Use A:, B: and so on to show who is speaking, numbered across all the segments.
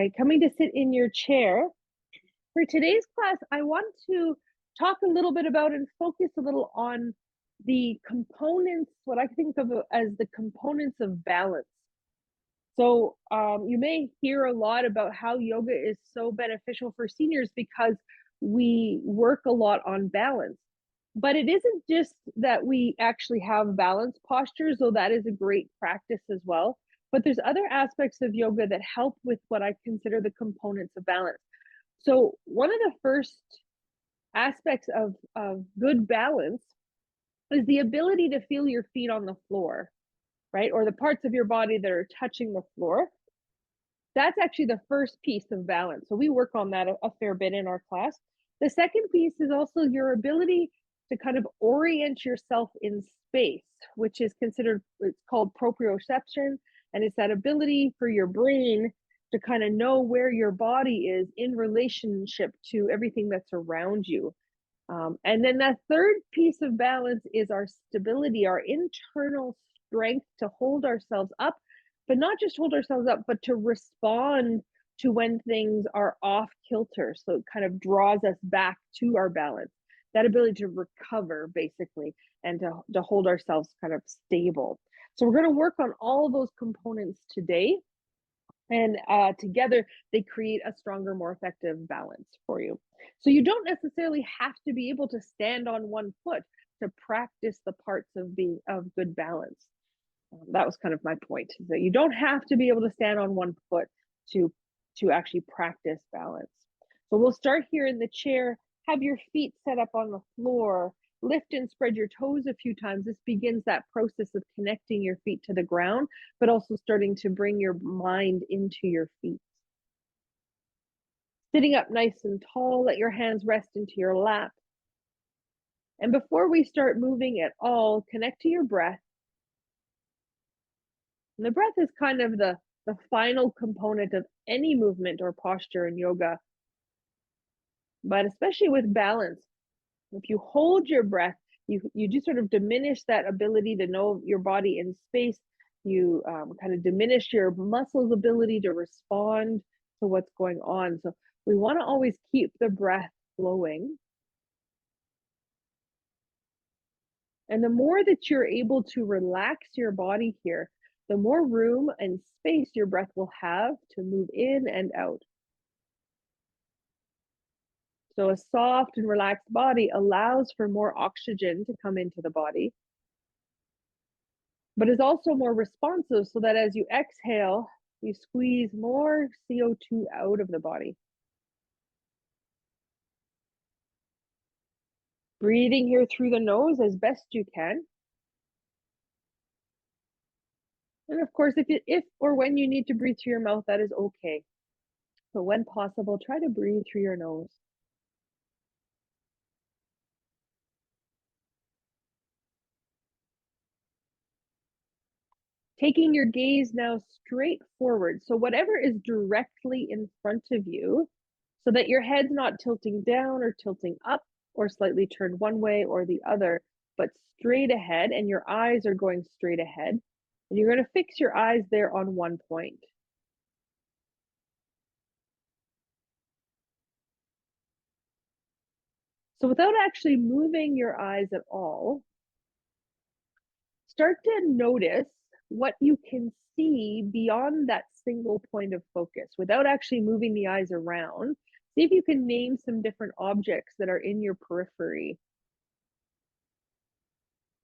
A: right, coming to sit in your chair. For today's class, I want to talk a little bit about and focus a little on the components, what I think of as the components of balance. So, you may hear a lot about how yoga is so beneficial for seniors because we work a lot on balance. But it isn't just that we actually have balance postures, though that is a great practice as well. But there's other aspects of yoga that help with what I consider the components of balance. So, one of the first aspects of good balance is the ability to feel your feet on the floor, right? Or the parts of your body that are touching the floor. That's actually the first piece of balance. So we work on that a fair bit in our class. The second piece is also your ability to kind of orient yourself in space, which is considered, it's called proprioception. And it's that ability for your brain to kind of know where your body is in relationship to everything that's around you. And then that third piece of balance is our stability, our internal strength to hold ourselves up, but not just hold ourselves up, but to respond to when things are off kilter. So it kind of draws us back to our balance, that ability to recover basically, and to hold ourselves kind of stable. So we're going to work on all of those components today. And together, they create a stronger, more effective balance for you. So you don't necessarily have to be able to stand on one foot to practice the parts of good balance. That was kind of my point. That you don't have to be able to stand on one foot to actually practice balance. So we'll start here in the chair. Have your feet set up on the floor. Lift and spread your toes a few times. This begins that process of connecting your feet to the ground, but also starting to bring your mind into your feet. Sitting up nice and tall, let your hands rest into your lap. And before we start moving at all, connect to your breath. And the breath is kind of the final component of any movement or posture in yoga. But especially with balance, if you hold your breath, you do sort of diminish that ability to know your body in space. You kind of diminish your muscles' ability to respond to what's going on. So we want to always keep the breath flowing. And the more that you're able to relax your body here, the more room and space your breath will have to move in and out. So a soft and relaxed body allows for more oxygen to come into the body, but is also more responsive so that as you exhale, you squeeze more CO2 out of the body. Breathing here through the nose as best you can. And of course, if or when you need to breathe through your mouth, that is okay. But when possible, try to breathe through your nose. Taking your gaze now straight forward. So whatever is directly in front of you, so that your head's not tilting down or tilting up or slightly turned one way or the other, but straight ahead, and your eyes are going straight ahead. And you're going to fix your eyes there on one point. So without actually moving your eyes at all, start to notice what you can see beyond that single point of focus without actually moving the eyes around. See if you can name some different objects that are in your periphery.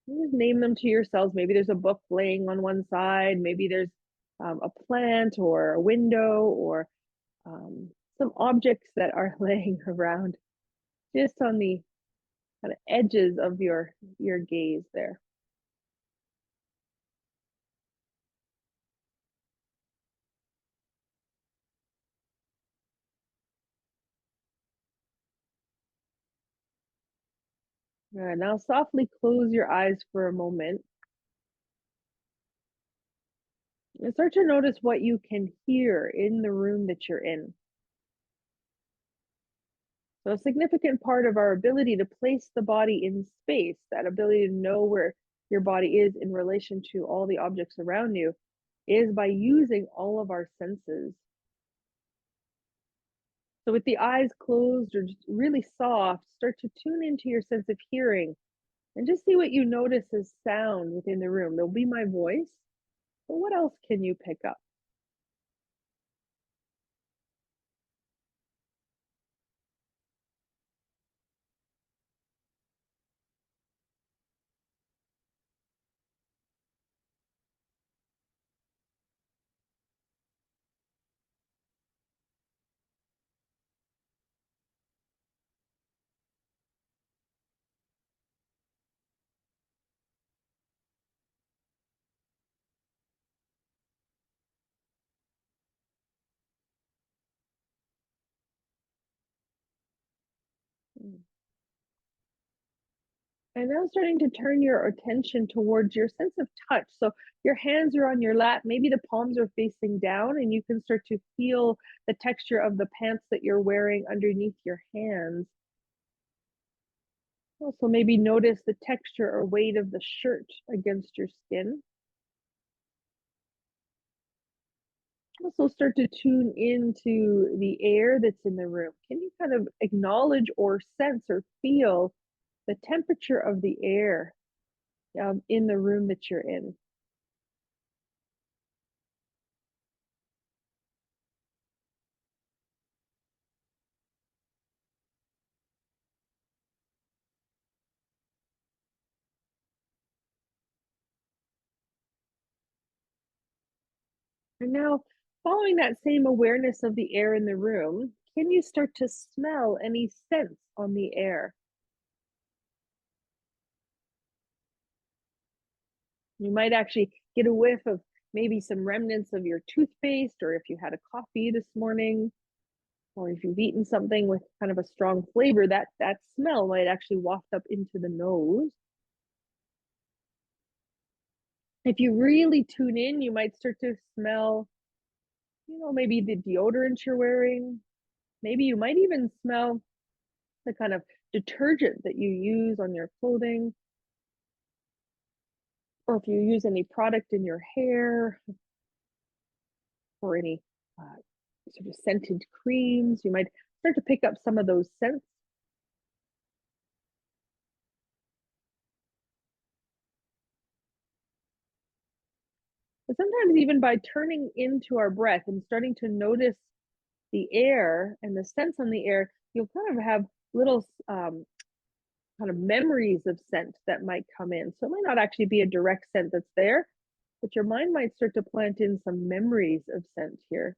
A: Just name them to yourselves. Maybe there's a book laying on one side. Maybe there's a plant or a window or some objects that are laying around just on the kind of edges of your gaze there. Now softly close your eyes for a moment. And start to notice what you can hear in the room that you're in. So a significant part of our ability to place the body in space, that ability to know where your body is in relation to all the objects around you, is by using all of our senses. So with the eyes closed or just really soft, start to tune into your sense of hearing and just see what you notice as sound within the room. There'll be my voice, but what else can you pick up? Mm. And now starting to turn your attention towards your sense of touch. So your hands are on your lap, maybe the palms are facing down, and you can start to feel the texture of the pants that you're wearing underneath your hands. Also, maybe notice the texture or weight of the shirt against your skin. Also, start to tune into the air that's in the room. Can you kind of acknowledge or sense or feel the temperature of the air in the room that you're in? And now, following that same awareness of the air in the room, can you start to smell any scents on the air? You might actually get a whiff of maybe some remnants of your toothpaste, or if you had a coffee this morning, or if you've eaten something with kind of a strong flavor, that smell might actually waft up into the nose. If you really tune in, you might start to smell, maybe the deodorant you're wearing. Maybe you might even smell the kind of detergent that you use on your clothing, or if you use any product in your hair or any uh, sort of scented creams, you might start to pick up some of those scents. But sometimes, even by turning into our breath and starting to notice the air and the scents on the air, you'll kind of have little kind of memories of scent that might come in. So it might not actually be a direct scent that's there, but your mind might start to plant in some memories of scent here.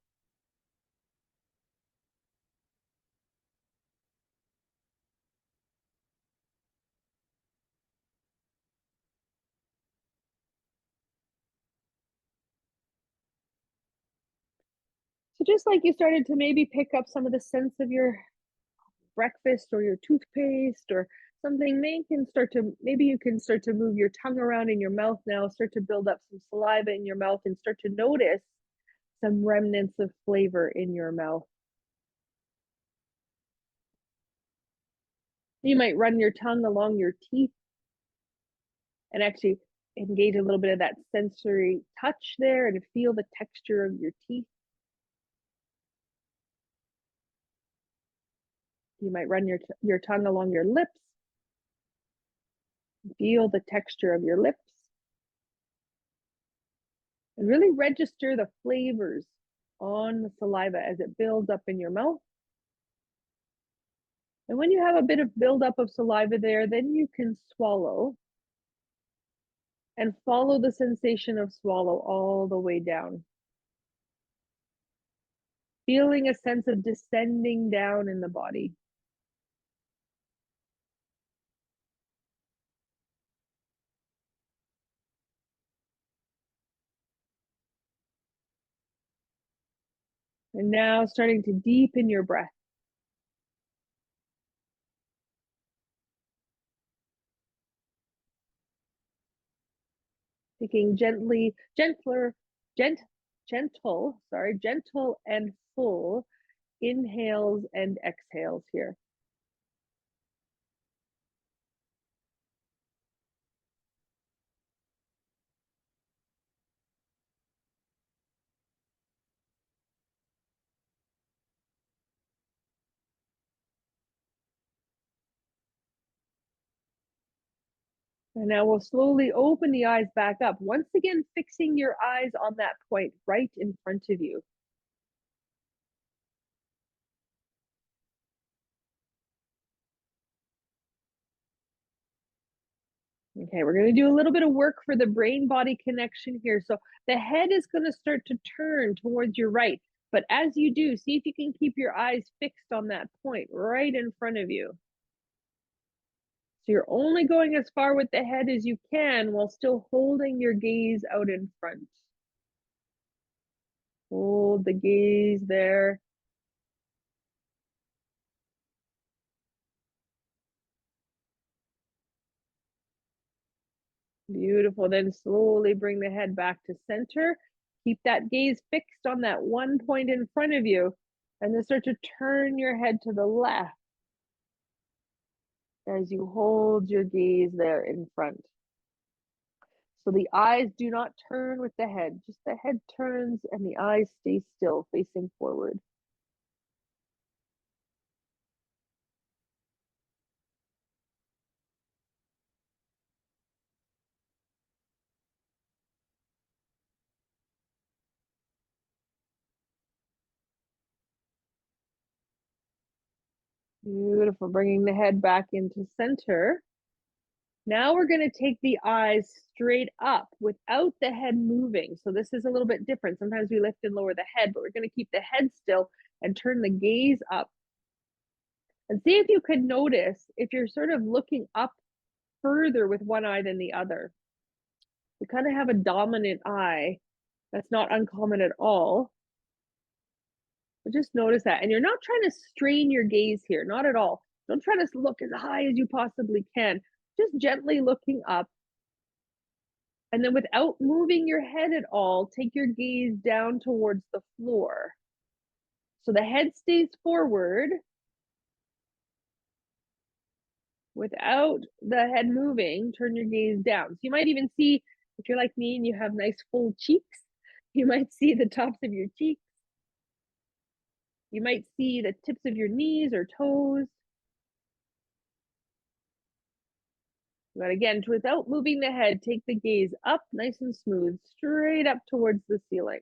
A: So just like you started to maybe pick up some of the scents of your breakfast or your toothpaste or something, maybe you can start to move your tongue around in your mouth now, start to build up some saliva in your mouth and start to notice some remnants of flavor in your mouth. You might run your tongue along your teeth and actually engage a little bit of that sensory touch there and feel the texture of your teeth. You might run your tongue along your lips, feel the texture of your lips, and really register the flavors on the saliva as it builds up in your mouth. And when you have a bit of buildup of saliva there, then you can swallow and follow the sensation of swallow all the way down, feeling a sense of descending down in the body. And now starting to deepen your breath, taking gent, gentle and full inhales and exhales here. And now we'll slowly open the eyes back up. Once again, fixing your eyes on that point right in front of you. Okay, we're going to do a little bit of work for the brain-body connection here. So the head is going to start to turn towards your right. But as you do, see if you can keep your eyes fixed on that point right in front of you. So you're only going as far with the head as you can while still holding your gaze out in front. Hold the gaze there. Beautiful. Then slowly bring the head back to center. Keep that gaze fixed on that one point in front of you. And then start to turn your head to the left as you hold your gaze there in front. So the eyes do not turn with the head, just the head turns and the eyes stay still, facing forward. Beautiful. Bringing the head back into center. Now we're going to take the eyes straight up without the head moving. So this is a little bit different. Sometimes we lift and lower the head, but we're going to keep the head still and turn the gaze up. And see if you could notice if you're sort of looking up further with one eye than the other. We kind of have a dominant eye. That's not uncommon at all. But just notice that. And you're not trying to strain your gaze here, not at all. Don't try to look as high as you possibly can. Just gently looking up. And then without moving your head at all, take your gaze down towards the floor. So the head stays forward without the head moving. Turn your gaze down. So you might even see, if you're like me and you have nice full cheeks, you might see the tops of your cheeks. You might see the tips of your knees or toes. But again, without moving the head, take the gaze up nice and smooth, straight up towards the ceiling.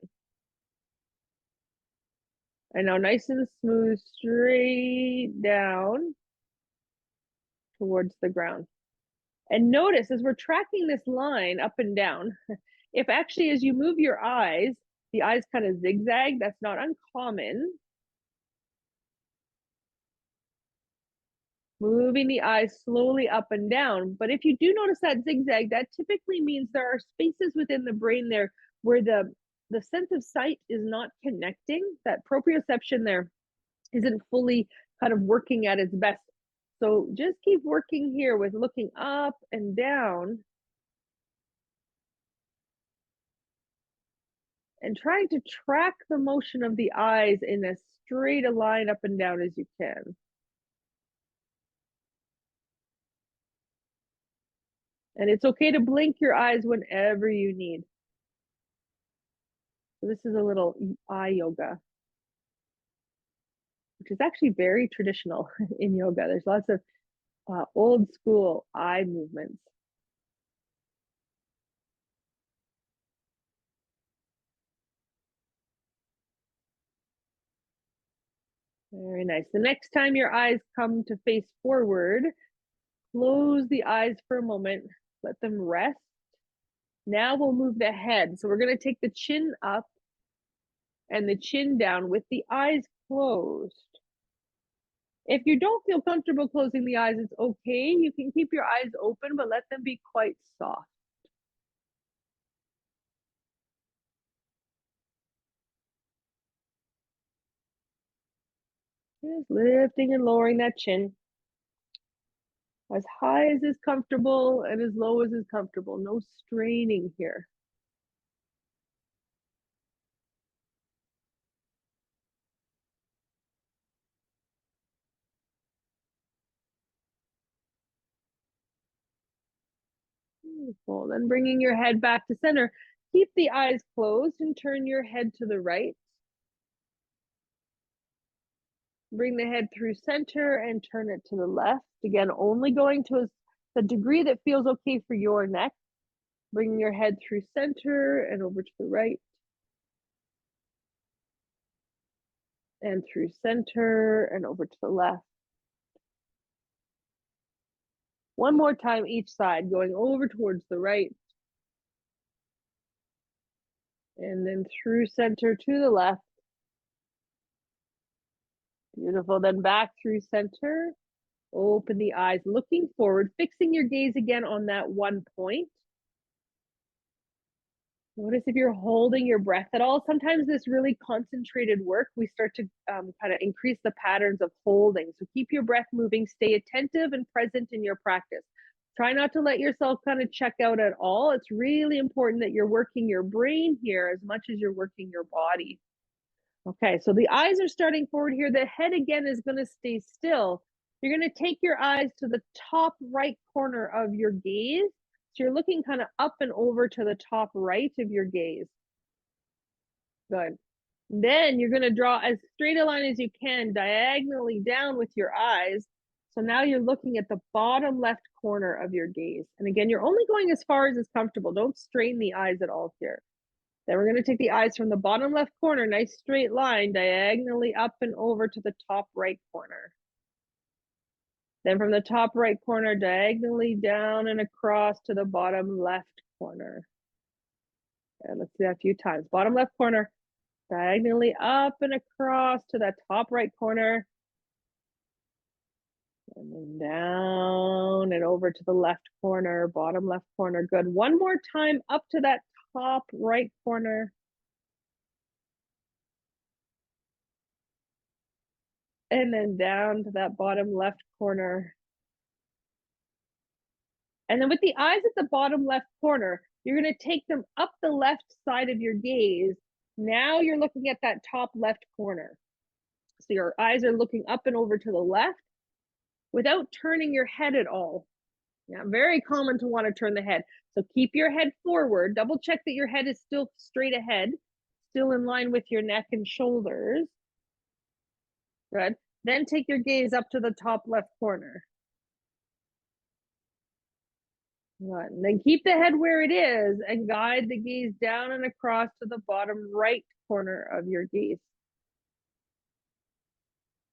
A: And now nice and smooth, straight down towards the ground. And notice as we're tracking this line up and down, if actually as you move your eyes, the eyes kind of zigzag, that's not uncommon. Moving the eyes slowly up and down. But if you do notice that zigzag, that typically means there are spaces within the brain there where the sense of sight is not connecting. That proprioception there isn't fully kind of working at its best. So just keep working here with looking up and down and trying to track the motion of the eyes in as straight a line up and down as you can. And it's okay to blink your eyes whenever you need. So this is a little eye yoga, which is actually very traditional in yoga. There's lots of old school eye movements. Very nice. The next time your eyes come to face forward, close the eyes for a moment, let them rest. Now we'll move the head. So we're going to take the chin up and the chin down with the eyes closed. If you don't feel comfortable closing the eyes, it's okay. You can keep your eyes open, but let them be quite soft. Just lifting and lowering that chin. As high as is comfortable and as low as is comfortable. No straining here. Beautiful. Then bringing your head back to center. Keep the eyes closed and turn your head to the right. Bring the head through center and turn it to the left. Again, only going to as the degree that feels okay for your neck. Bringing your head through center and over to the right. And through center and over to the left. One more time each side, going over towards the right. And then through center to the left. Beautiful. Then back through center. Open the eyes, looking forward, fixing your gaze again on that one point. Notice if you're holding your breath at all. Sometimes this really concentrated work, we start to kind of increase the patterns of holding. So keep your breath moving, stay attentive and present in your practice. Try not to let yourself kind of check out at all. It's really important that you're working your brain here as much as you're working your body. Okay, so the eyes are starting forward here. The head again is going to stay still. You're going to take your eyes to the top right corner of your gaze. So you're looking kind of up and over to the top right of your gaze. Good. Then you're going to draw as straight a line as you can diagonally down with your eyes. So now you're looking at the bottom left corner of your gaze. And again, you're only going as far as is comfortable. Don't strain the eyes at all here. Then we're going to take the eyes from the bottom left corner, nice straight line, diagonally up and over to the top right corner. Then from the top right corner, diagonally down and across to the bottom left corner. And let's do that a few times. Bottom left corner, diagonally up and across to that top right corner. And then down and over to the left corner, bottom left corner. Good. One more time up to that top right corner. And then down to that bottom left corner. And then with the eyes at the bottom left corner, you're going to take them up the left side of your gaze. Now you're looking at that top left corner. So your eyes are looking up and over to the left without turning your head at all. Yeah, very common to want to turn the head. So keep your head forward. Double check that your head is still straight ahead, still in line with your neck and shoulders. Good. Then take your gaze up to the top left corner. Good. And then keep the head where it is and guide the gaze down and across to the bottom right corner of your gaze.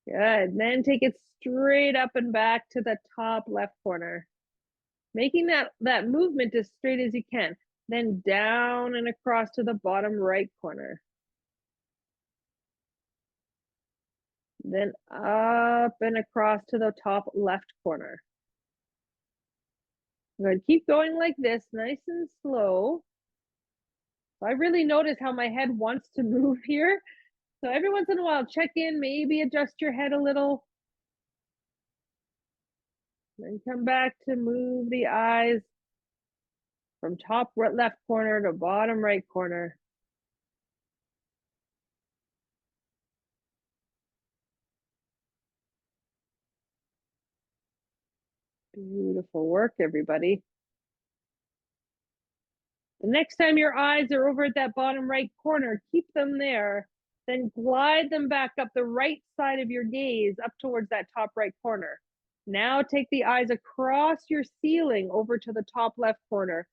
A: Good. And then take it straight up and back to the top left corner. Making that movement as straight as you can. Then down and across to the bottom right corner. Then up and across to the top left corner. Good. Keep going like this, nice and slow. I really notice how my head wants to move here. So every once in a while, check in, maybe adjust your head a little. Then come back to move the eyes from top left corner to bottom right corner. Beautiful work, everybody. The next time your eyes are over at that bottom right corner, keep them there. Then glide them back up the right side of your gaze up towards that top right corner. Now take the eyes across your ceiling over to the top left corner.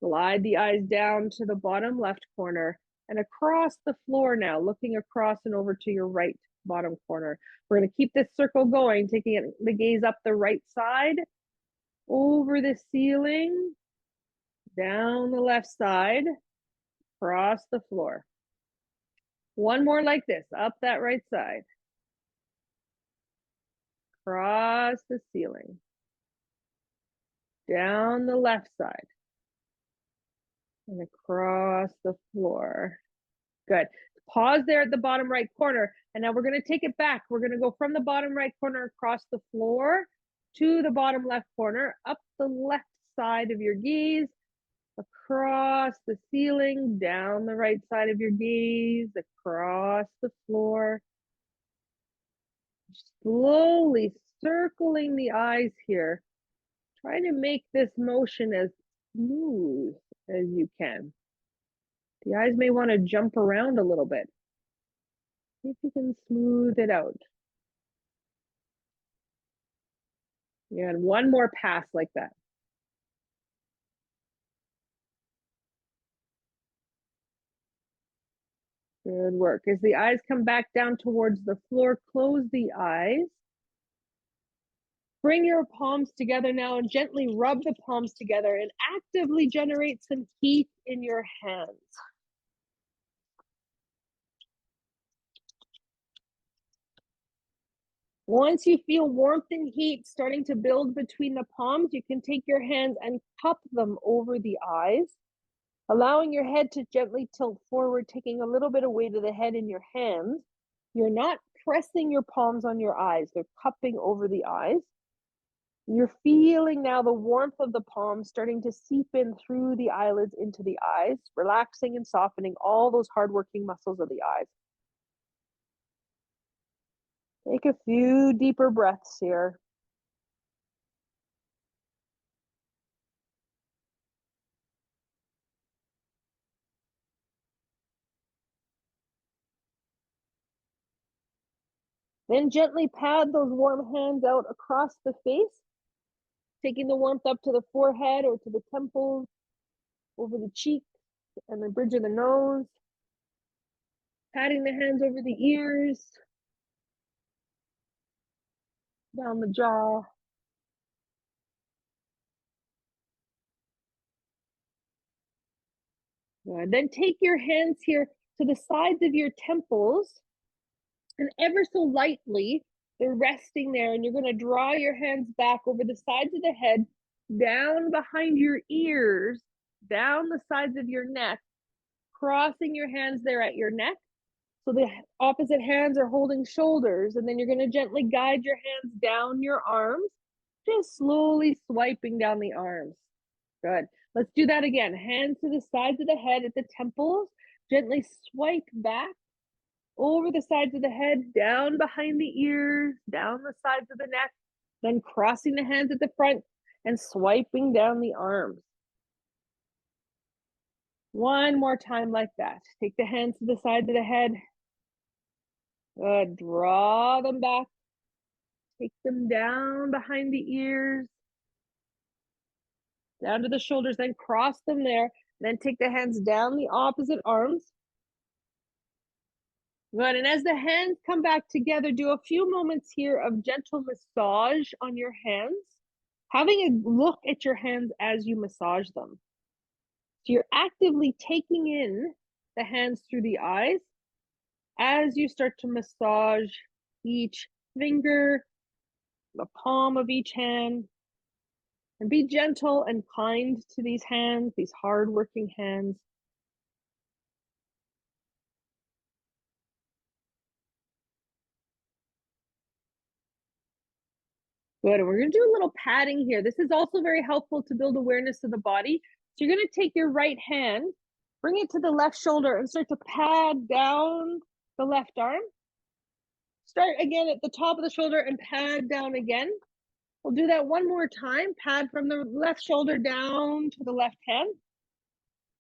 A: Glide the eyes down to the bottom left corner and across the floor now, looking across and over to your right bottom corner. We're going to keep this circle going, taking the gaze up the right side, over the ceiling, down the left side, across the floor. One more like this, up that right side, across the ceiling, down the left side, and across the floor. Good. Pause there at the bottom right corner, and now we're going to take it back. We're going to go from the bottom right corner across the floor to the bottom left corner, up the left side of your gaze, across the ceiling, down the right side of your gaze, across the floor. Slowly circling the eyes here. Try to make this motion as smooth as you can. The eyes may want to jump around a little bit. See if you can smooth it out. And one more pass like that. Good work. As the eyes come back down towards the floor, close the eyes. Bring your palms together now and gently rub the palms together and actively generate some heat in your hands. Once you feel warmth and heat starting to build between the palms, you can take your hands and cup them over the eyes, allowing your head to gently tilt forward, taking a little bit of weight of the head in your hands. You're not pressing your palms on your eyes, they're cupping over the eyes. You're feeling now the warmth of the palms starting to seep in through the eyelids into the eyes, relaxing and softening all those hardworking muscles of the eyes. Take a few deeper breaths here. Then gently pad those warm hands out across the face, taking the warmth up to the forehead or to the temples, over the cheeks and the bridge of the nose. Patting the hands over the ears, down the jaw. Good. Then take your hands here to the sides of your temples, and ever so lightly, they're resting there, and you're going to draw your hands back over the sides of the head, down behind your ears, down the sides of your neck, crossing your hands there at your neck. So the opposite hands are holding shoulders, and then you're going to gently guide your hands down your arms, just slowly swiping down the arms. Good. Let's do that again. Hands to the sides of the head at the temples, gently swipe back over the sides of the head, down behind the ears, down the sides of the neck, then crossing the hands at the front and swiping down the arms. One more time like that. Take the hands to the sides of the head. Good. Draw them back. Take them down behind the ears, down to the shoulders, then cross them there. Then take the hands down the opposite arms. Good. And as the hands come back together, do a few moments here of gentle massage on your hands, having a look at your hands as you massage them. So you're actively taking in the hands through the eyes as you start to massage each finger, the palm of each hand, and be gentle and kind to these hands, these hardworking hands. Good. And we're going to do a little padding here. This is also very helpful to build awareness of the body. So you're going to take your right hand, bring it to the left shoulder, and start to pad down the left arm. Start again at the top of the shoulder and pad down again. We'll do that one more time. Pad from the left shoulder down to the left hand.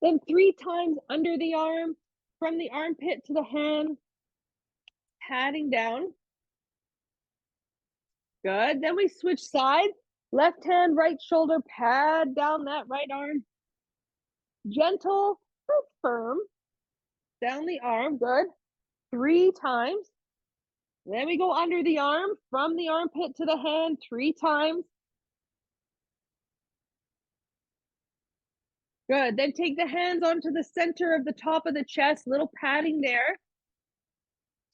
A: Then 3 times under the arm, from the armpit to the hand, padding down. Good. Then we switch sides. Left hand, right shoulder, pad down that right arm. Gentle but firm down the arm. Good. 3 times. Then we go under the arm, from the armpit to the hand, 3 times. Good. Then take the hands onto the center of the top of the chest, little padding there.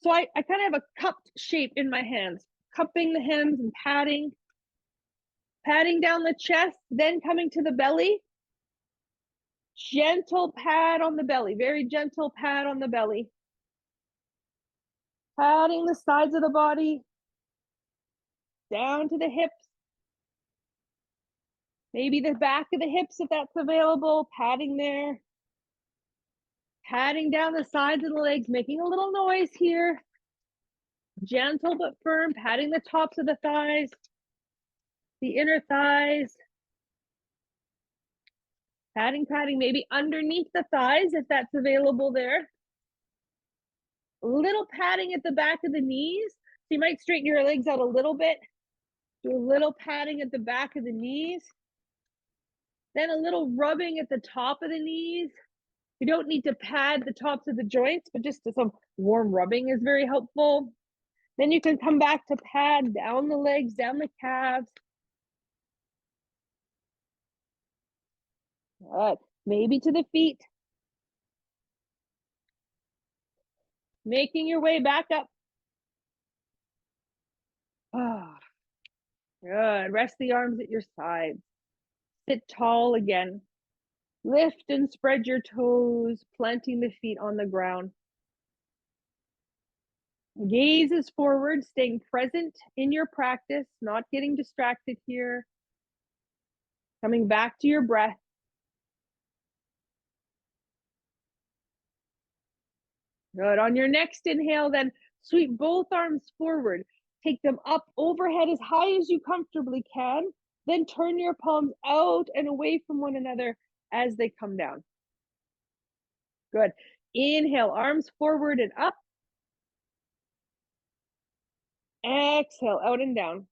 A: So I kind of have a cupped shape in my hands, cupping the hands and padding down the chest, then coming to the belly. Gentle pad on the belly, very gentle pad on the belly. Padding the sides of the body, down to the hips. Maybe the back of the hips if that's available, padding there. Padding down the sides of the legs, making a little noise here. Gentle but firm, patting the tops of the thighs, the inner thighs. Padding, maybe underneath the thighs if that's available there. A little padding at the back of the knees. So you might straighten your legs out a little bit. Do a little padding at the back of the knees. Then a little rubbing at the top of the knees. You don't need to pad the tops of the joints, but just some warm rubbing is very helpful. Then you can come back to pad down the legs, down the calves. Good. Maybe to the feet. Making your way back up. Ah, good. Rest the arms at your sides. Sit tall again. Lift and spread your toes, planting the feet on the ground. Gaze is forward, staying present in your practice, not getting distracted here. Coming back to your breath. Good. On your next inhale, then sweep both arms forward. Take them up overhead as high as you comfortably can. Then turn your palms out and away from one another as they come down. Good. Inhale, arms forward and up. Exhale, out and down.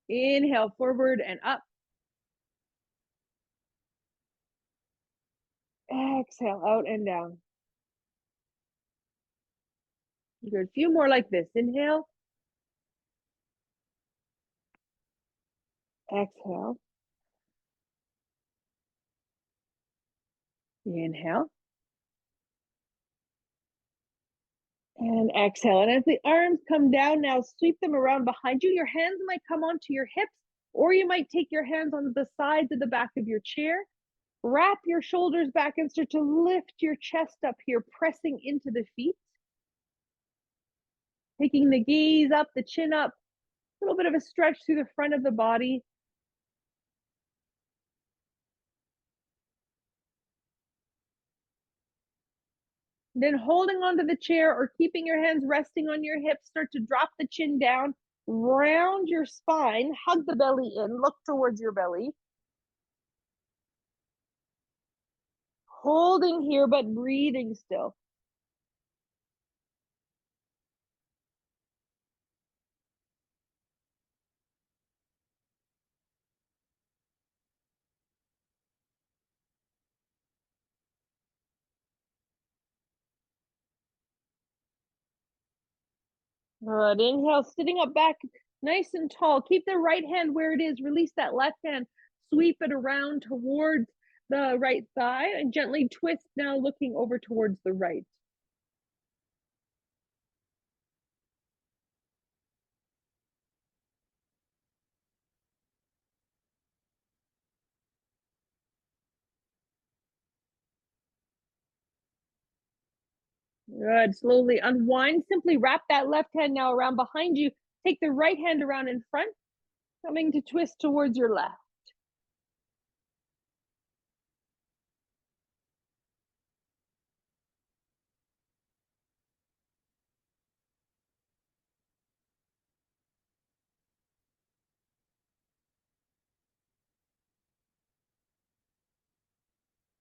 A: Inhale, forward and up. Exhale, out and down. Good. A few more like this. Inhale. Exhale. Inhale. And exhale. And as the arms come down now, sweep them around behind you. Your hands might come onto your hips, or you might take your hands on the sides of the back of your chair. Wrap your shoulders back and start to lift your chest up here, pressing into the feet. Taking the gaze up, the chin up, a little bit of a stretch through the front of the body. Then holding onto the chair or keeping your hands resting on your hips, start to drop the chin down, round your spine, hug the belly in, look towards your belly. Holding here, but breathing still. Good. Inhale, sitting up back, nice and tall. Keep the right hand where it is. Release that left hand. Sweep it around towards the right thigh and gently twist now, looking over towards the right. Good. Slowly unwind. Simply wrap that left hand now around behind you. Take the right hand around in front, coming to twist towards your left.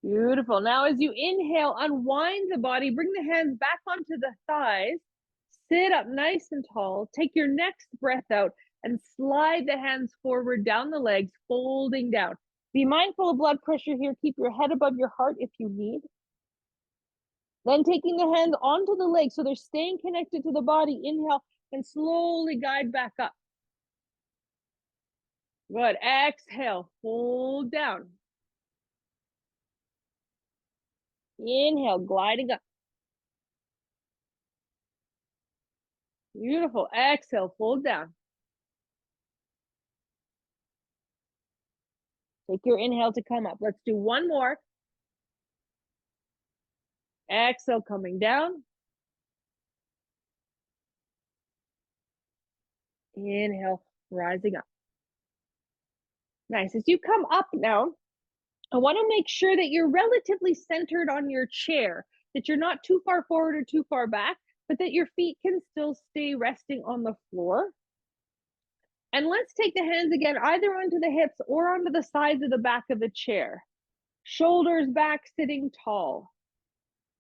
A: Beautiful. Now, as you inhale, unwind the body, bring the hands back onto the thighs, sit up nice and tall, take your next breath out and slide the hands forward down the legs, folding down. Be mindful of blood pressure here. Keep your head above your heart if you need. Then taking the hands onto the legs so they're staying connected to the body. Inhale and slowly guide back up. Good. Exhale, fold down. Inhale, gliding up. Beautiful. Exhale, fold down. Take your inhale to come up. Let's do one more. Exhale, coming down. Inhale, rising up. Nice. As you come up now, I want to make sure that you're relatively centered on your chair, that you're not too far forward or too far back, but that your feet can still stay resting on the floor. And let's take the hands again, either onto the hips or onto the sides of the back of the chair. Shoulders back, sitting tall.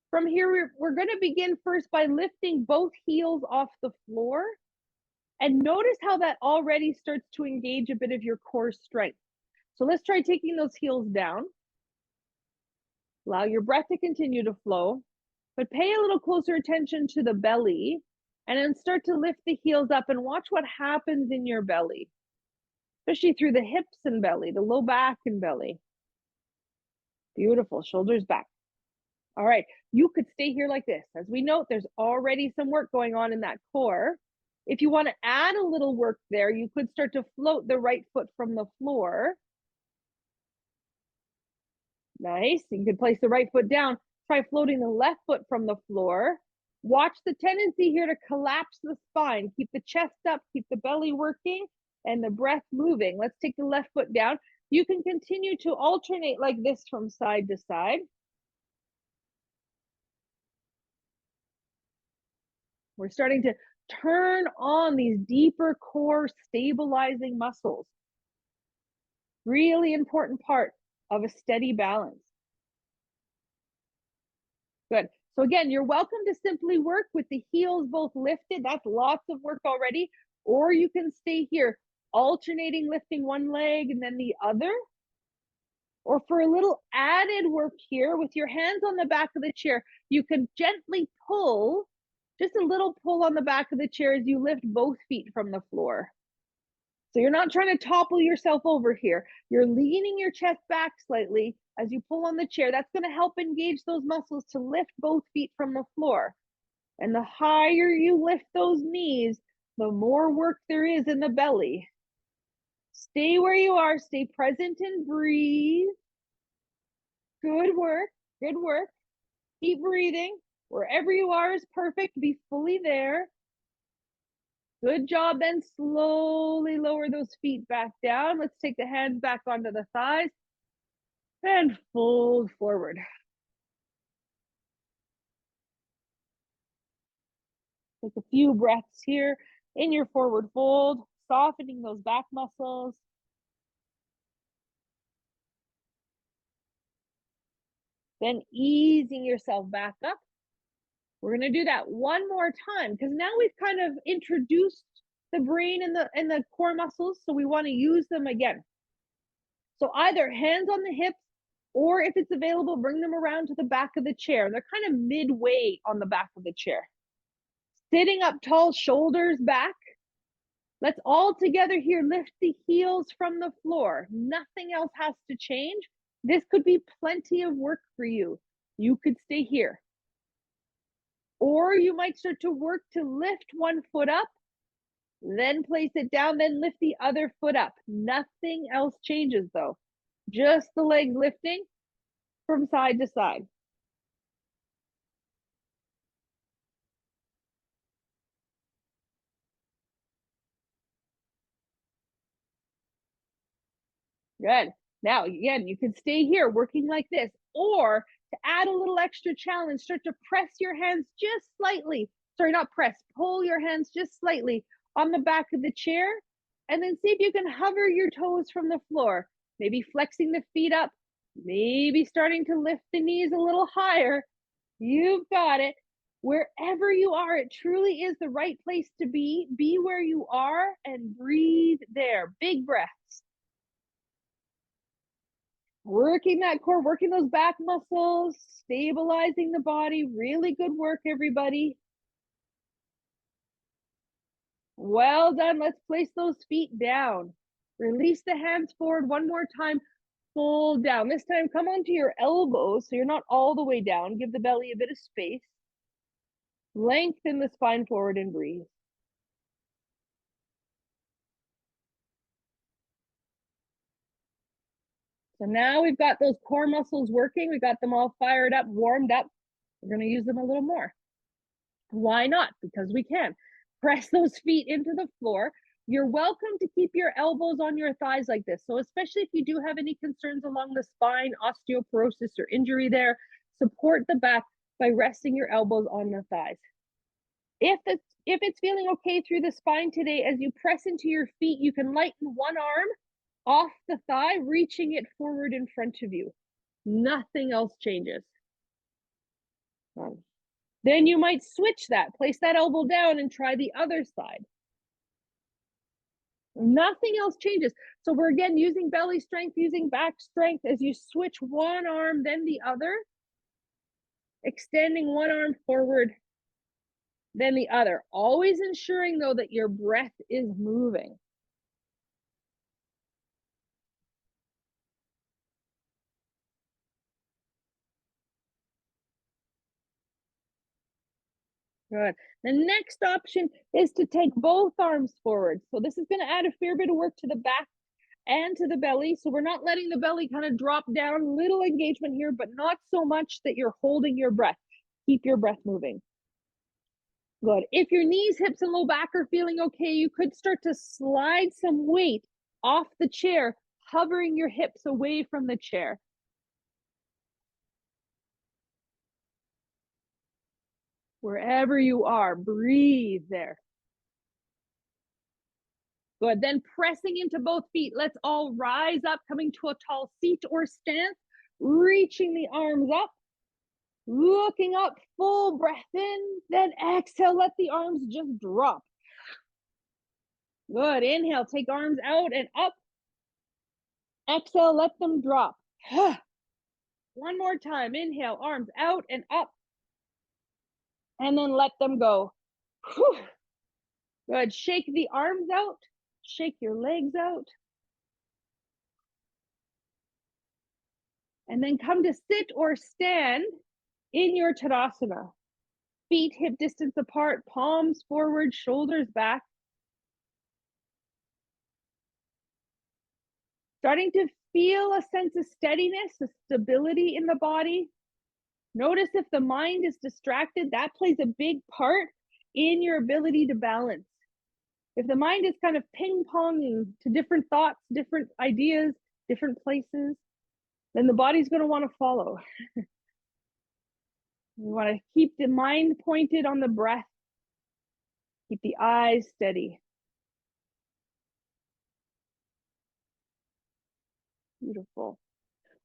A: From here, we're going to begin first by lifting both heels off the floor. And notice how that already starts to engage a bit of your core strength. So let's try taking those heels down. Allow your breath to continue to flow, but pay a little closer attention to the belly and then start to lift the heels up and watch what happens in your belly, especially through the hips and belly, the low back and belly. Beautiful, shoulders back. All right, you could stay here like this. As we note, there's already some work going on in that core. If you want to add a little work there, you could start to float the right foot from the floor. Nice. You could place the right foot down. Try floating the left foot from the floor. Watch the tendency here to collapse the spine. Keep the chest up, keep the belly working, and the breath moving. Let's take the left foot down. You can continue to alternate like this from side to side. We're starting to turn on these deeper core stabilizing muscles. Really important part of a steady balance. Good. So again, you're welcome to simply work with the heels both lifted. That's lots of work already. Or you can stay here, alternating lifting one leg and then the other. Or for a little added work here, with your hands on the back of the chair, you can gently pull, just a little pull on the back of the chair as you lift both feet from the floor. So you're not trying to topple yourself over here. You're leaning your chest back slightly as you pull on the chair. That's going to help engage those muscles to lift both feet from the floor. And the higher you lift those knees, the more work there is in the belly. Stay where you are. Stay present and breathe. Good work. Good work. Keep breathing. Wherever you are is perfect. Be fully there. Good job. Then slowly lower those feet back down. Let's take the hands back onto the thighs and fold forward. Take a few breaths here in your forward fold, softening those back muscles. Then easing yourself back up. We're going to do that one more time because now we've kind of introduced the brain and the core muscles, so we want to use them again. So either hands on the hips, or if it's available, bring them around to the back of the chair. They're kind of midway on the back of the chair. Sitting up tall, shoulders back. Let's all together here lift the heels from the floor. Nothing else has to change. This could be plenty of work for you. You could stay here. Or you might start to work to lift one foot up, then place it down, then lift the other foot up. Nothing else changes though. Just the legs lifting from side to side. Good. Now, again, you can stay here working like this, or to add a little extra challenge, start to press your hands just slightly. Sorry, not press, pull your hands just slightly on the back of the chair, and then see if you can hover your toes from the floor. Maybe flexing the feet up, maybe starting to lift the knees a little higher. You've got it. Wherever you are, it truly is the right place to be. Be where you are and breathe there. Big breaths. Working that core, working those back muscles, stabilizing the body. Really good work, everybody. Well done. Let's place those feet down. Release the hands forward one more time. Fold down. This time, come onto your elbows so you're not all the way down. Give the belly a bit of space. Lengthen the spine forward and breathe. So now we've got those core muscles working. We got them all fired up, warmed up. We're going to use them a little more. Why not? Because we can. Press those feet into the floor. You're welcome to keep your elbows on your thighs like this. So especially if you do have any concerns along the spine, osteoporosis or injury there, support the back by resting your elbows on the thighs. If it's feeling okay through the spine today, as you press into your feet, you can lighten one arm off the thigh, reaching it forward in front of you. Nothing else changes. Then you might switch that, place that elbow down and try the other side. Nothing else changes. So we're again using belly strength, using back strength as you switch one arm, then the other, extending one arm forward, then the other. Always ensuring though that your breath is moving. Good. The next option is to take both arms forward. So this is going to add a fair bit of work to the back and to the belly. So we're not letting the belly kind of drop down. Little engagement here, but not so much that you're holding your breath. Keep your breath moving. Good. If your knees, hips, and low back are feeling okay, you could start to slide some weight off the chair, hovering your hips away from the chair. Wherever you are, breathe there. Good. Then pressing into both feet. Let's all rise up, coming to a tall seat or stance, reaching the arms up, looking up, full breath in, then exhale, let the arms just drop. Good. Inhale, take arms out and up. Exhale, let them drop. One more time. Inhale, arms out and up. And then let them go. Good. Shake the arms out. Shake your legs out. And then come to sit or stand in your Tadasana. Feet hip distance apart, palms forward, shoulders back. Starting to feel a sense of steadiness, a stability in the body. Notice if the mind is distracted, that plays a big part in your ability to balance. If the mind is kind of ping-ponging to different thoughts, different ideas, different places, then the body's going to want to follow. You want to keep the mind pointed on the breath. Keep the eyes steady. Beautiful.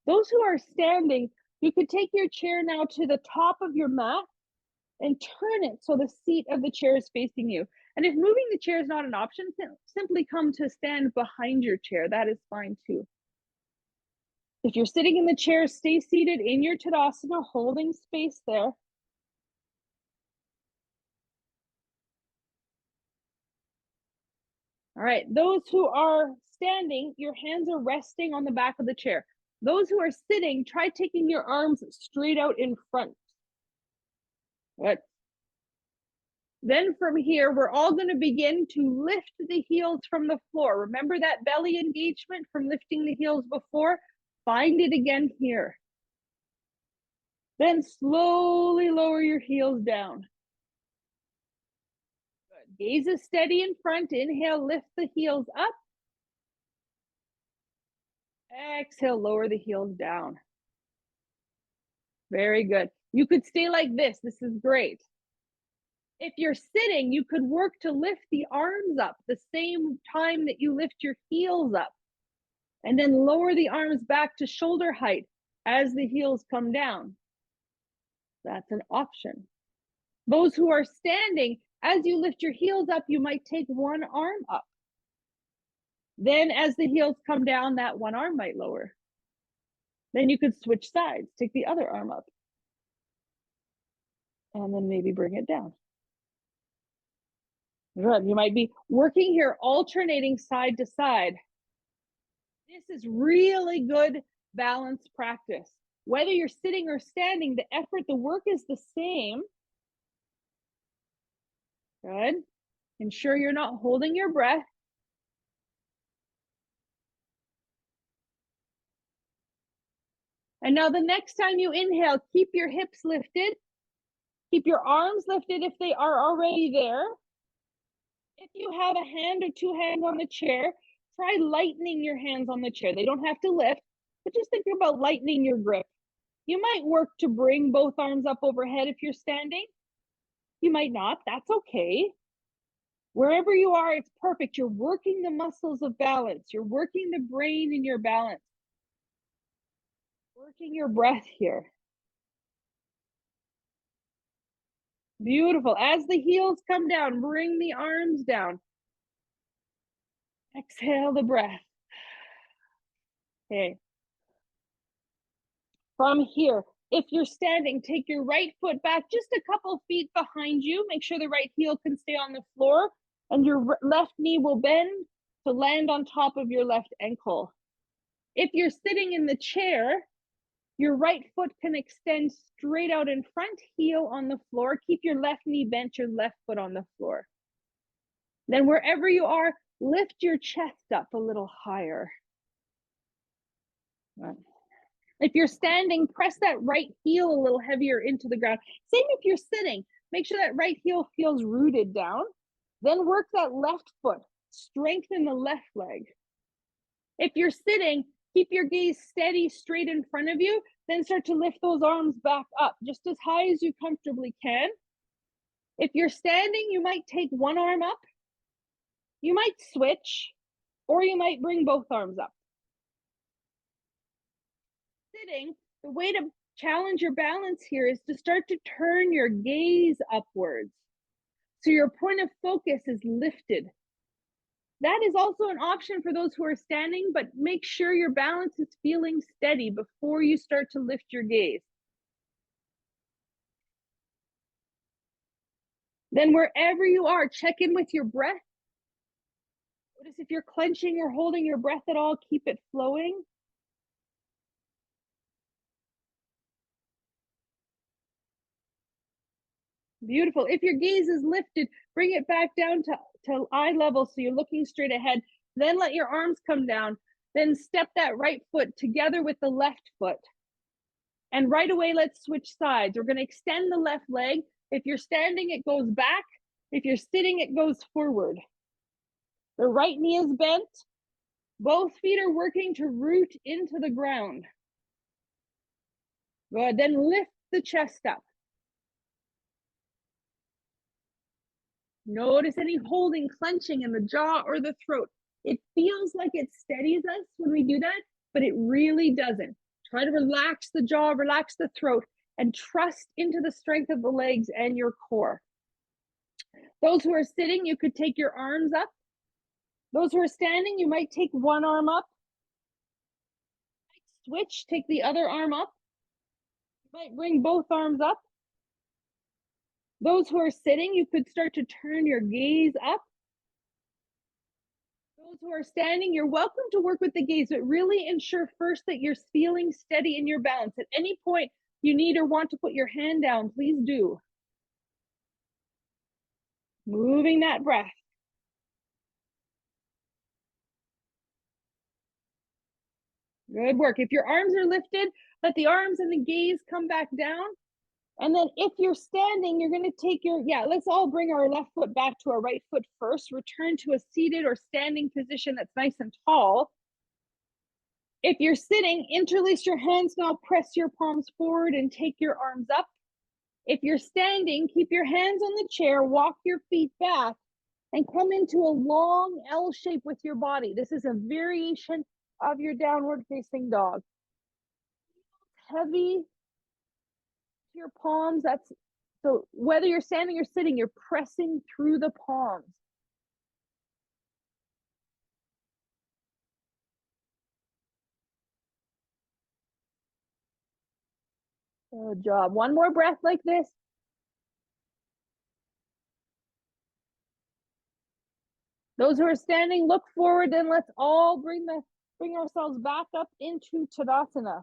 A: Those who are standing, you could take your chair now to the top of your mat and turn it so the seat of the chair is facing you. And if moving the chair is not an option, simply come to stand behind your chair. That is fine too. If you're sitting in the chair, stay seated in your Tadasana, holding space there. All right, those who are standing, your hands are resting on the back of the chair. Those who are sitting, try taking your arms straight out in front. Good. Then from here, we're all going to begin to lift the heels from the floor. Remember that belly engagement from lifting the heels before? Find it again here. Then slowly lower your heels down. Good. Gaze is steady in front. Inhale, lift the heels up. Exhale, lower the heels down. Very good. You could stay like this. This is great. If you're sitting, you could work to lift the arms up the same time that you lift your heels up. And then lower the arms back to shoulder height as the heels come down. That's an option. Those who are standing, as you lift your heels up, you might take one arm up. Then as the heels come down, that one arm might lower. Then you could switch sides, take the other arm up. And then maybe bring it down. Good. You might be working here, alternating side to side. This is really good balance practice. Whether you're sitting or standing, the effort, the work is the same. Good. Ensure you're not holding your breath. And now the next time you inhale, keep your hips lifted. Keep your arms lifted if they are already there. If you have a hand or two hands on the chair, try lightening your hands on the chair. They don't have to lift, but just think about lightening your grip. You might work to bring both arms up overhead if you're standing. You might not. That's okay. Wherever you are, it's perfect. You're working the muscles of balance. You're working the brain in your balance. Working your breath here. Beautiful. As the heels come down, bring the arms down. Exhale the breath. Okay. From here, if you're standing, take your right foot back just a couple feet behind you. Make sure the right heel can stay on the floor and your left knee will bend to land on top of your left ankle. If you're sitting in the chair, your right foot can extend straight out in front, heel on the floor. Keep your left knee bent, your left foot on the floor. Then wherever you are, lift your chest up a little higher. If you're standing, press that right heel a little heavier into the ground. Same if you're sitting. Make sure that right heel feels rooted down. Then work that left foot. Strengthen the left leg. If you're sitting, keep your gaze steady straight in front of you. Then start to lift those arms back up just as high as you comfortably can. If you're standing, you might take one arm up. You might switch, or you might bring both arms up. Sitting, the way to challenge your balance here is to start to turn your gaze upwards. So your point of focus is lifted. That is also an option for those who are standing, but make sure your balance is feeling steady before you start to lift your gaze. Then wherever you are, check in with your breath. Notice if you're clenching or holding your breath at all, keep it flowing. Beautiful. If your gaze is lifted, bring it back down to eye level so you're looking straight ahead. Then let your arms come down. Then step that right foot together with the left foot. And right away, let's switch sides. We're going to extend the left leg. If you're standing, it goes back. If you're sitting, it goes forward. The right knee is bent. Both feet are working to root into the ground. Good. Then lift the chest up. Notice any holding, clenching in the jaw or the throat. It feels like it steadies us when we do that, but it really doesn't. Try to relax the jaw, relax the throat, and trust into the strength of the legs and your core. Those who are sitting, you could take your arms up. Those who are standing, you might take one arm up. Switch, take the other arm up. You might bring both arms up. Those who are sitting, you could start to turn your gaze up. Those who are standing, you're welcome to work with the gaze, but really ensure first that you're feeling steady in your balance. At any point you need or want to put your hand down, please do. Moving that breath. Good work. If your arms are lifted, let the arms and the gaze come back down. And then if you're standing, you're going to take your, let's all bring our left foot back to our right foot first. Return to a seated or standing position that's nice and tall. If you're sitting, interlace your hands now, press your palms forward and take your arms up. If you're standing, keep your hands on the chair, walk your feet back, and come into a long L shape with your body. This is a variation of your downward facing dog. Heavy your palms. So whether you're standing or sitting, you're pressing through the palms. Good job. One more breath like this. Those who are standing, look forward, and let's all bring ourselves back up into Tadasana.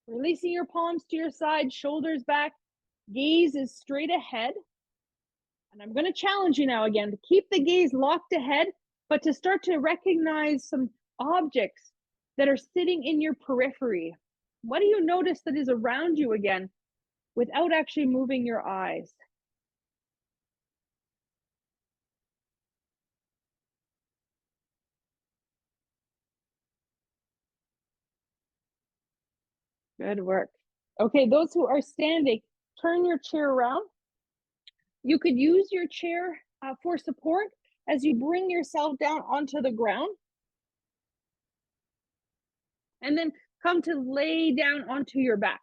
A: Releasing your palms to your side, shoulders back, gaze is straight ahead. And I'm going to challenge you now again to keep the gaze locked ahead, but to start to recognize some objects that are sitting in your periphery. What do you notice that is around you again without actually moving your eyes? Good work. Okay, those who are standing, turn your chair around. You could use your chair for support as you bring yourself down onto the ground. And then come to lay down onto your back.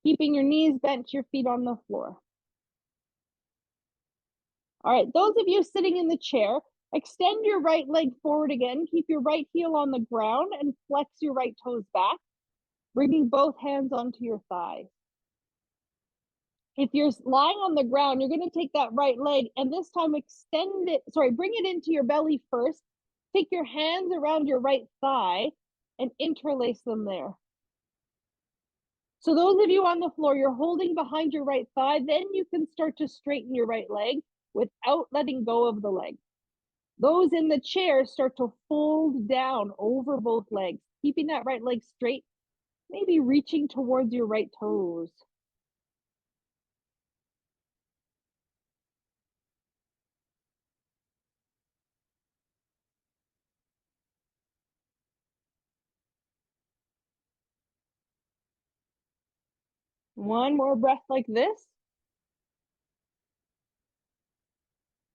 A: Keeping your knees bent, your feet on the floor. All right, those of you sitting in the chair, extend your right leg forward again. Keep your right heel on the ground and flex your right toes back, bringing both hands onto your thighs. If you're lying on the ground, you're going to take that right leg and this time bring it into your belly first. Take your hands around your right thigh and interlace them there. So those of you on the floor, you're holding behind your right thigh, then you can start to straighten your right leg without letting go of the leg. Those in the chair start to fold down over both legs, keeping that right leg straight, maybe reaching towards your right toes. One more breath like this.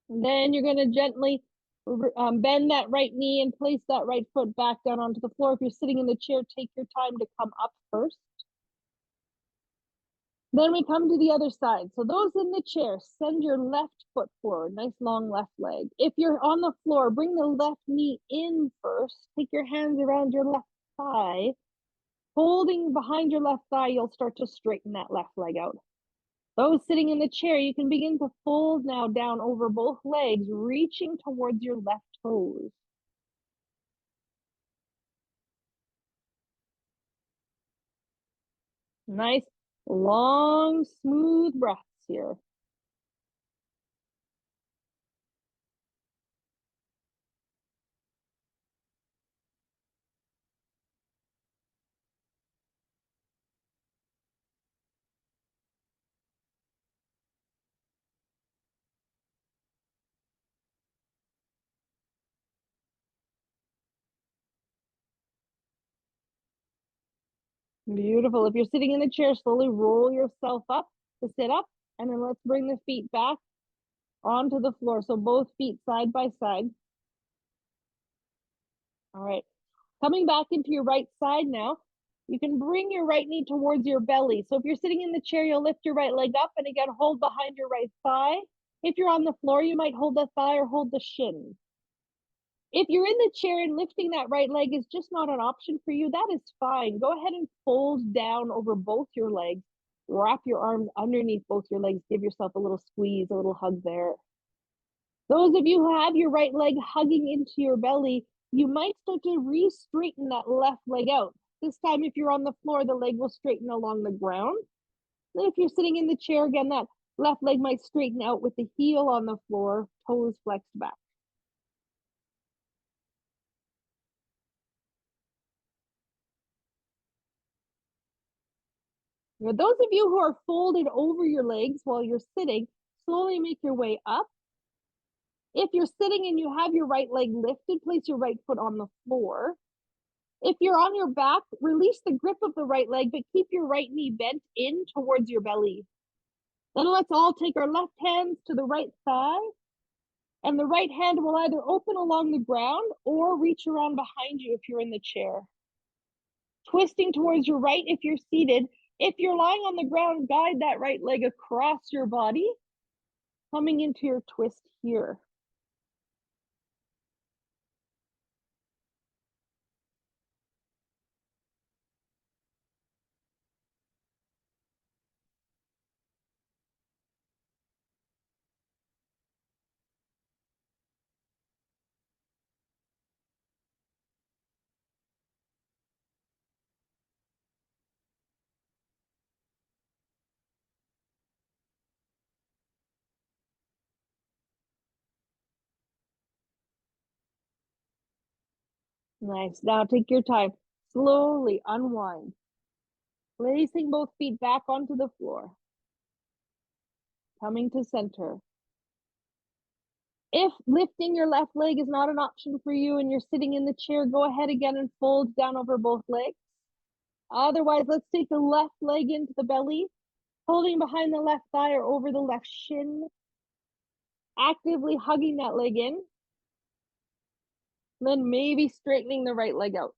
A: And then you're going to gently bend that right knee and place that right foot back down onto the floor. If you're sitting in the chair, take your time to come up first. Then we come to the other side. So those in the chair, send your left foot forward, nice long left leg. If you're on the floor, bring the left knee in first. Take your hands around your left thigh. Holding behind your left thigh, you'll start to straighten that left leg out. Those sitting in the chair, you can begin to fold now down over both legs, reaching towards your left toes. Nice, long, smooth breaths here. Beautiful. If you're sitting in the chair, slowly roll yourself up to sit up, and then let's bring the feet back onto the floor. So both feet side by side. All right. Coming back into your right side now, you can bring your right knee towards your belly. So if you're sitting in the chair, you'll lift your right leg up and again, hold behind your right thigh. If you're on the floor, you might hold the thigh or hold the shin. If you're in the chair and lifting that right leg is just not an option for you, that is fine. Go ahead and fold down over both your legs. Wrap your arms underneath both your legs. Give yourself a little squeeze, a little hug there. Those of you who have your right leg hugging into your belly, you might start to re-straighten that left leg out. This time, if you're on the floor, the leg will straighten along the ground. Then if you're sitting in the chair, again, that left leg might straighten out with the heel on the floor, toes flexed back. Now, those of you who are folded over your legs while you're sitting, slowly make your way up. If you're sitting and you have your right leg lifted, place your right foot on the floor. If you're on your back, release the grip of the right leg, but keep your right knee bent in towards your belly. Then let's all take our left hands to the right thigh, and the right hand will either open along the ground or reach around behind you if you're in the chair. Twisting towards your right if you're seated. If you're lying on the ground, guide that right leg across your body, coming into your twist here. Nice. Now take your time. Slowly unwind. Placing both feet back onto the floor. Coming to center. If lifting your left leg is not an option for you and you're sitting in the chair, go ahead again and fold down over both legs. Otherwise, let's take the left leg into the belly, holding behind the left thigh or over the left shin, actively hugging that leg in. Then maybe straightening the right leg out.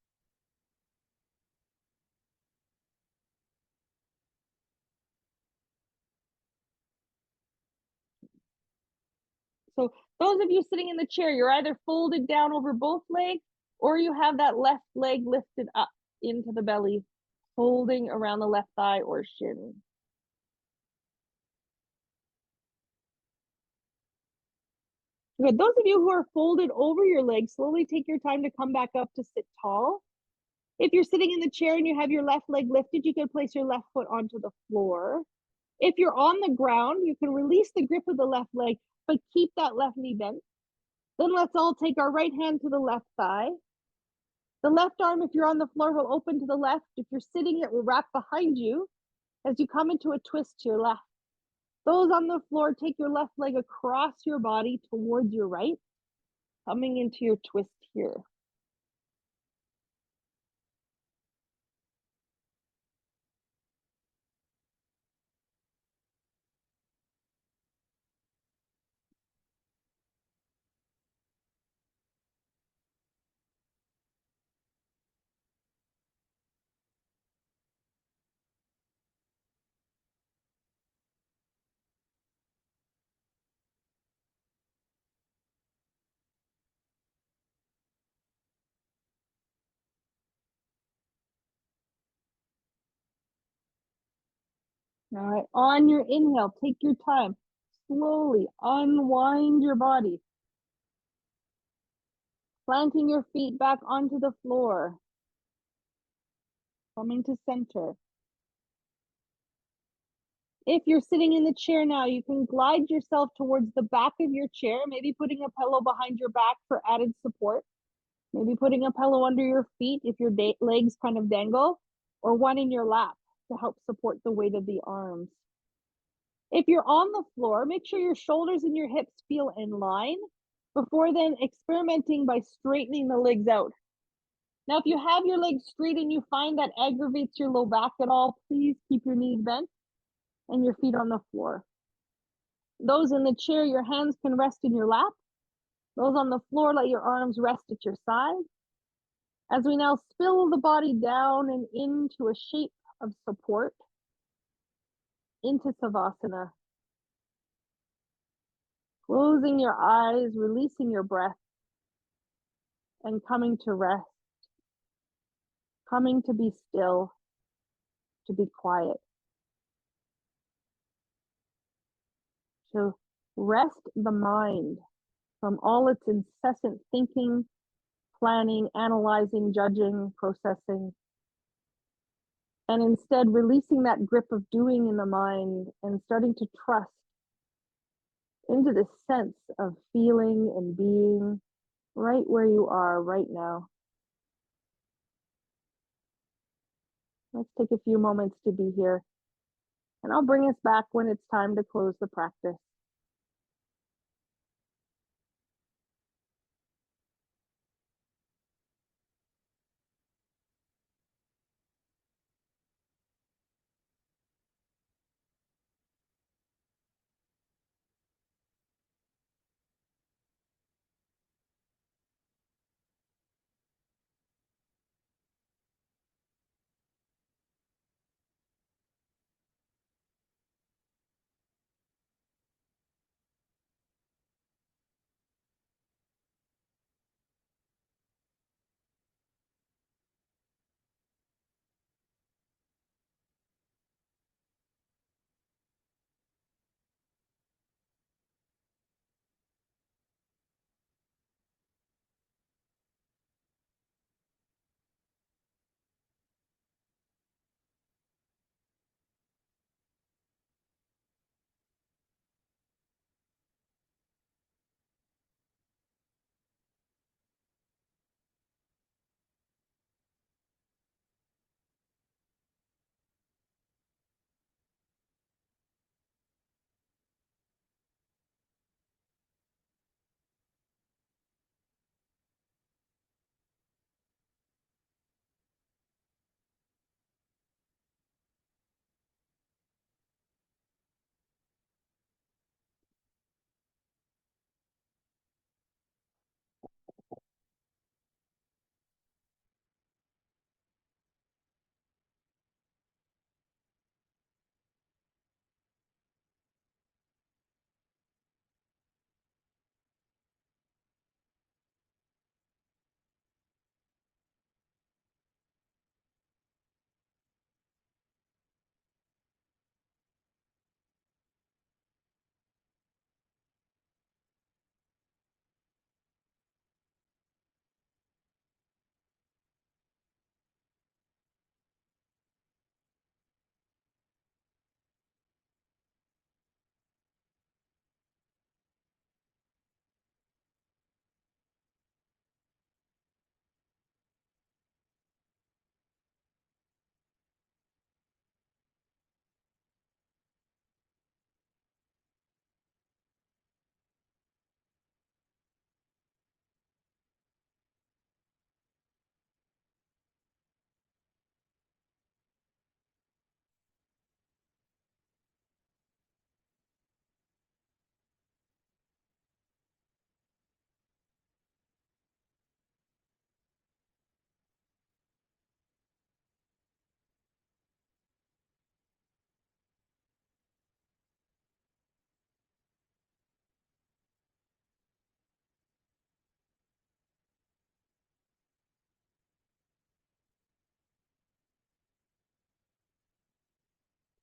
A: So those of you sitting in the chair, you're either folded down over both legs or you have that left leg lifted up into the belly, holding around the left thigh or shin. Good. Those of you who are folded over your legs, slowly take your time to come back up to sit tall. If you're sitting in the chair and you have your left leg lifted, you can place your left foot onto the floor. If you're on the ground, you can release the grip of the left leg, but keep that left knee bent. Then let's all take our right hand to the left thigh. The left arm, if you're on the floor, will open to the left. If you're sitting, it will wrap behind you as you come into a twist to your left. Those on the floor, take your left leg across your body towards your right, coming into your twist here. All right, on your inhale, take your time. Slowly unwind your body. Planting your feet back onto the floor. Coming to center. If you're sitting in the chair now, you can glide yourself towards the back of your chair, maybe putting a pillow behind your back for added support. Maybe putting a pillow under your feet if your legs kind of dangle, or one in your lap to help support the weight of the arms. If you're on the floor, make sure your shoulders and your hips feel in line before then experimenting by straightening the legs out. Now, if you have your legs straight and you find that aggravates your low back at all, please keep your knees bent and your feet on the floor. Those in the chair, your hands can rest in your lap. Those on the floor, let your arms rest at your side. As we now spill the body down and into a shape of support, into Savasana. Closing your eyes, releasing your breath, and coming to rest. Coming to be still, to be quiet. To rest the mind from all its incessant thinking, planning, analyzing, judging, processing, and instead releasing that grip of doing in the mind and starting to trust into this sense of feeling and being right where you are right now. Let's take a few moments to be here, and I'll bring us back when it's time to close the practice.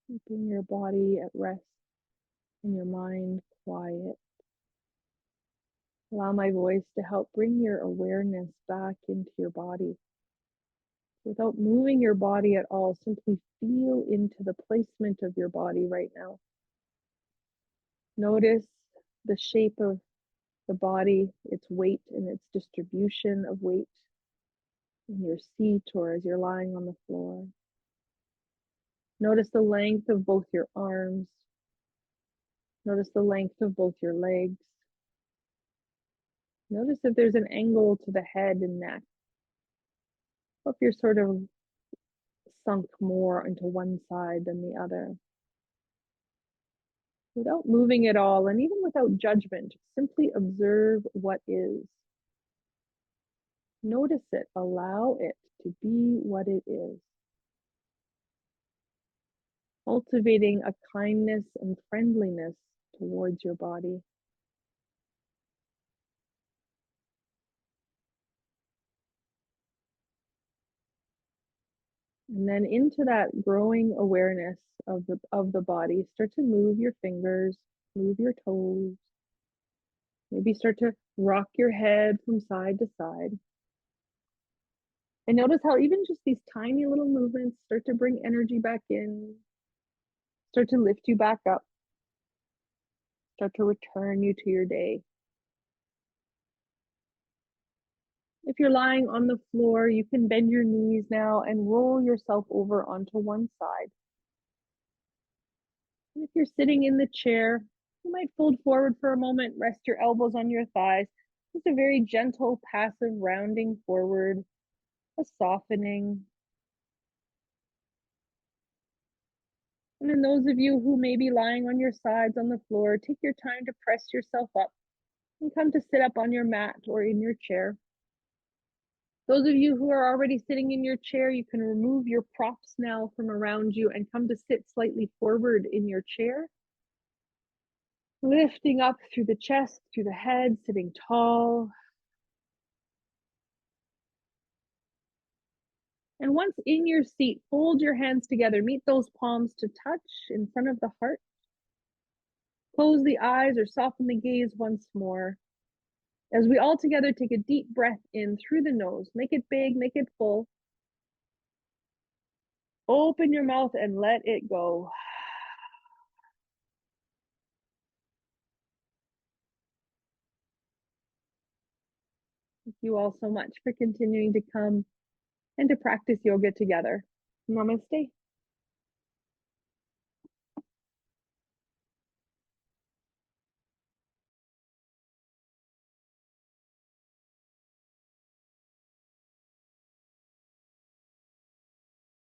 A: Keeping your body at rest and your mind quiet. Allow my voice to help bring your awareness back into your body. Without moving your body at all, simply feel into the placement of your body right now. Notice the shape of the body, its weight and its distribution of weight in your seat or as you're lying on the floor. Notice the length of both your arms. Notice the length of both your legs. Notice if there's an angle to the head and neck. Or if you're sort of sunk more into one side than the other. Without moving at all, and even without judgment, simply observe what is. Notice it, allow it to be what it is. Cultivating a kindness and friendliness towards your body. And then into that growing awareness of the body, start to move your fingers, move your toes. Maybe start to rock your head from side to side. And notice how even just these tiny little movements start to bring energy back in, start to lift you back up, start to return you to your day. If you're lying on the floor, you can bend your knees now and roll yourself over onto one side. And if you're sitting in the chair, you might fold forward for a moment, rest your elbows on your thighs. Just a very gentle, passive rounding forward, a softening. And then those of you who may be lying on your sides on the floor, take your time to press yourself up and come to sit up on your mat or in your chair. Those of you who are already sitting in your chair, you can remove your props now from around you and come to sit slightly forward in your chair. Lifting up through the chest, through the head, sitting tall. And once in your seat, fold your hands together. Meet those palms to touch in front of the heart. Close the eyes or soften the gaze once more. As we all together take a deep breath in through the nose. Make it big, make it full. Open your mouth and let it go. Thank you all so much for continuing to come and to practice yoga together. Namaste.